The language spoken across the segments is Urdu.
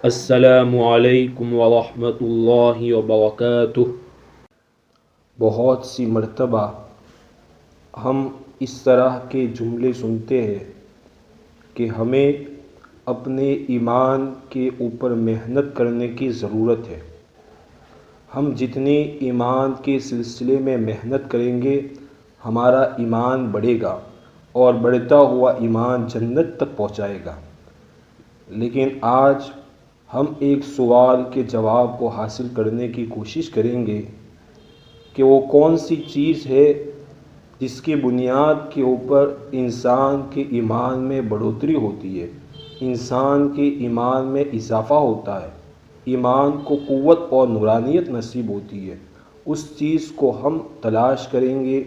السلام علیکم ورحمۃ اللہ وبرکاتہ۔ بہت سی مرتبہ ہم اس طرح کے جملے سنتے ہیں کہ ہمیں اپنے ایمان کے اوپر محنت کرنے کی ضرورت ہے۔ ہم جتنی ایمان کے سلسلے میں محنت کریں گے ہمارا ایمان بڑھے گا اور بڑھتا ہوا ایمان جنت تک پہنچائے گا۔ لیکن آج ہم ایک سوال کے جواب کو حاصل کرنے کی کوشش کریں گے کہ وہ کون سی چیز ہے جس کی بنیاد کے اوپر انسان کے ایمان میں بڑھوتری ہوتی ہے، انسان کے ایمان میں اضافہ ہوتا ہے، ایمان کو قوت اور نورانیت نصیب ہوتی ہے۔ اس چیز کو ہم تلاش کریں گے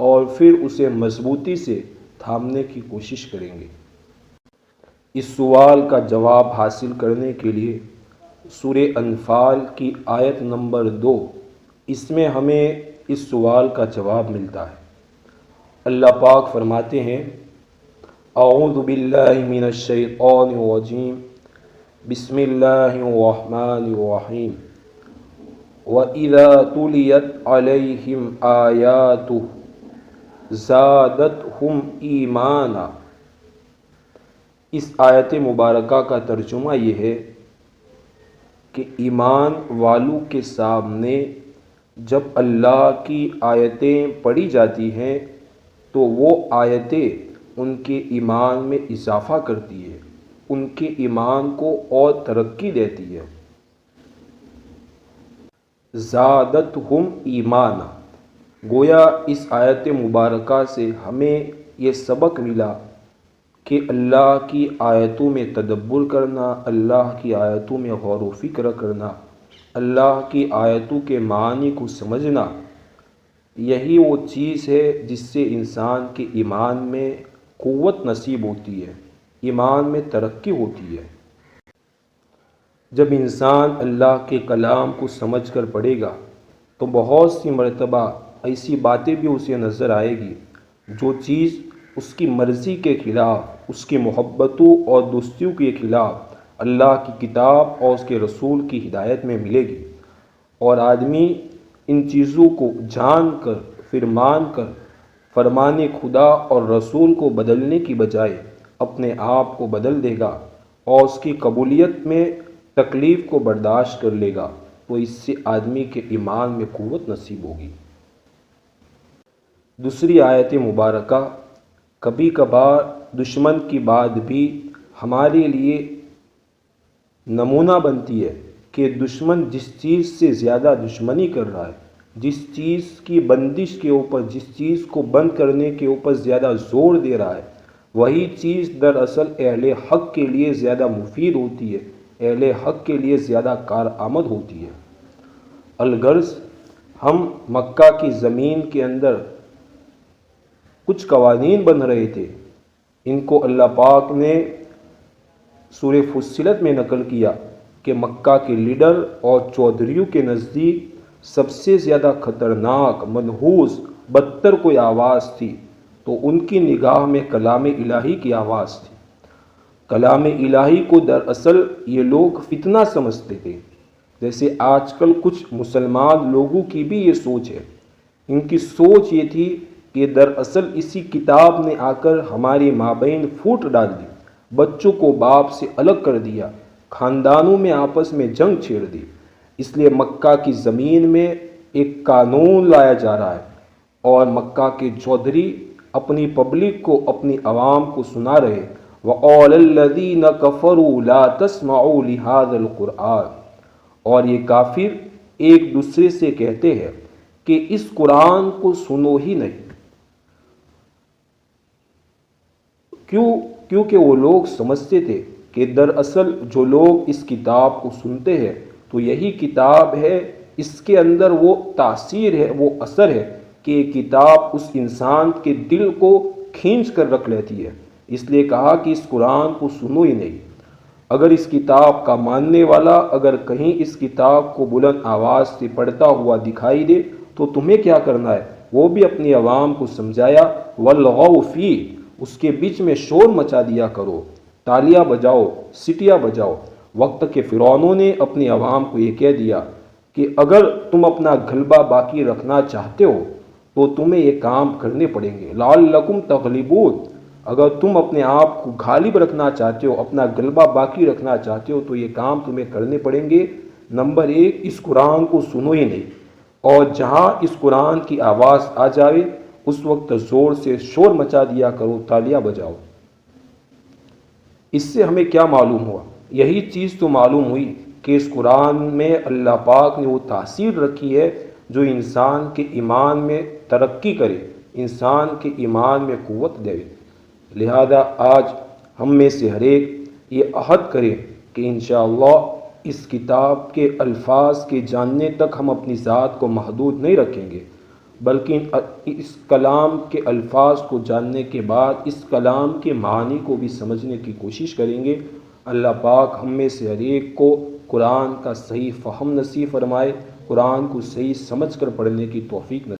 اور پھر اسے مضبوطی سے تھامنے کی کوشش کریں گے۔ اس سوال کا جواب حاصل کرنے کے لیے سورہ انفال کی آیت نمبر 2، اس میں ہمیں اس سوال کا جواب ملتا ہے۔ اللہ پاک فرماتے ہیں، اعوذ باللہ من الشیطان الرجیم، بسم اللہ الرحمن الرحیم، وَإِذَا تُلِيَتْ عَلَيْهِمْ آيَاتُهُ زَادَتْهُمْ ایمانا۔ اس آیت مبارکہ کا ترجمہ یہ ہے کہ ایمان والوں کے سامنے جب اللہ کی آیتیں پڑھی جاتی ہیں تو وہ آیتیں ان کے ایمان میں اضافہ کرتی ہے، ان کے ایمان کو اور ترقی دیتی ہے۔ زادتہم ایمانا، گویا اس آیت مبارکہ سے ہمیں یہ سبق ملا کہ اللہ کی آیتوں میں تدبر کرنا، اللہ کی آیتوں میں غور و فکر کرنا، اللہ کی آیتوں کے معنی کو سمجھنا، یہی وہ چیز ہے جس سے انسان کے ایمان میں قوت نصیب ہوتی ہے، ایمان میں ترقی ہوتی ہے۔ جب انسان اللہ کے کلام کو سمجھ کر پڑھے گا تو بہت سی مرتبہ ایسی باتیں بھی اسے نظر آئے گی جو چیز اس کی مرضی کے خلاف، اس کی محبتوں اور دوستیوں کے خلاف اللہ کی کتاب اور اس کے رسول کی ہدایت میں ملے گی، اور آدمی ان چیزوں کو جان کر پھر مان کر فرمان خدا اور رسول کو بدلنے کی بجائے اپنے آپ کو بدل دے گا اور اس کی قبولیت میں تکلیف کو برداشت کر لے گا، تو اس سے آدمی کے ایمان میں قوت نصیب ہوگی۔ دوسری آیت مبارکہ کبھی کبھار دشمن کی بات بھی ہمارے لیے نمونہ بنتی ہے کہ دشمن جس چیز سے زیادہ دشمنی کر رہا ہے، جس چیز کی بندش کے اوپر، جس چیز کو بند کرنے کے اوپر زیادہ زور دے رہا ہے، وہی چیز دراصل اہل حق کے لیے زیادہ مفید ہوتی ہے، اہل حق کے لیے زیادہ کارآمد ہوتی ہے۔ الغرض ہم مکہ کی زمین کے اندر کچھ قوانین بن رہے تھے، ان کو اللہ پاک نے سورہ فصلت میں نقل کیا کہ مکہ کے لیڈر اور چودھریوں کے نزدیک سب سے زیادہ خطرناک، منحوس، بدتر کوئی آواز تھی تو ان کی نگاہ میں کلام الہی کی آواز تھی۔ کلام الہی کو دراصل یہ لوگ فتنہ سمجھتے تھے، جیسے آج کل کچھ مسلمان لوگوں کی بھی یہ سوچ ہے۔ ان کی سوچ یہ تھی کہ دراصل اسی کتاب نے آ کر ہماری مابین پھوٹ ڈال دی، بچوں کو باپ سے الگ کر دیا، خاندانوں میں آپس میں جنگ چھیڑ دی۔ اس لیے مکہ کی زمین میں ایک قانون لایا جا رہا ہے اور مکہ کے چودھری اپنی پبلک کو، اپنی عوام کو سنا رہے، وَقَالَ الَّذِينَ كَفَرُوا لَا تَسْمَعُوا لِهَذَا الْقُرْآنِ، اور یہ کافر ایک دوسرے سے کہتے ہیں کہ اس قرآن کو سنو ہی نہیں۔ کیونکہ وہ لوگ سمجھتے تھے کہ دراصل جو لوگ اس کتاب کو سنتے ہیں تو یہی کتاب ہے، اس کے اندر وہ تاثیر ہے، وہ اثر ہے کہ یہ کتاب اس انسان کے دل کو کھینچ کر رکھ لیتی ہے۔ اس لیے کہا کہ اس قرآن کو سنو ہی نہیں۔ اگر اس کتاب کا ماننے والا اگر کہیں اس کتاب کو بلند آواز سے پڑھتا ہوا دکھائی دے تو تمہیں کیا کرنا ہے؟ وہ بھی اپنی عوام کو سمجھایا، وَالْغَوْ فِيهِ، اس کے بیچ میں شور مچا دیا کرو، تالیاں بجاؤ، سٹیاں بجاؤ، وقت کے فرعونوں نے اپنی عوام کو یہ کہہ دیا کہ اگر تم اپنا غلبہ باقی رکھنا چاہتے ہو تو تمہیں یہ کام کرنے پڑیں گے، لعلکم تغلبون، اگر تم اپنے آپ کو غالب رکھنا چاہتے ہو، اپنا غلبہ باقی رکھنا چاہتے ہو تو یہ کام تمہیں کرنے پڑیں گے۔ نمبر 1، اس قرآن کو سنو ہی نہیں، اور جہاں اس قرآن کی آواز آ جائے اس وقت زور سے شور مچا دیا کرو، تالیاں بجاؤ۔ اس سے ہمیں کیا معلوم ہوا؟ یہی چیز تو معلوم ہوئی کہ اس قرآن میں اللہ پاک نے وہ تاثیر رکھی ہے جو انسان کے ایمان میں ترقی کرے، انسان کے ایمان میں قوت دے۔ لہذا آج ہم میں سے ہر ایک یہ عہد کرے کہ انشاءاللہ اس کتاب کے الفاظ کے جاننے تک ہم اپنی ذات کو محدود نہیں رکھیں گے، بلکہ اس کلام کے الفاظ کو جاننے کے بعد اس کلام کے معانی کو بھی سمجھنے کی کوشش کریں گے۔ اللہ پاک ہم میں سے ہر ایک کو قرآن کا صحیح فہم نصیب فرمائے، قرآن کو صحیح سمجھ کر پڑھنے کی توفیق نصیب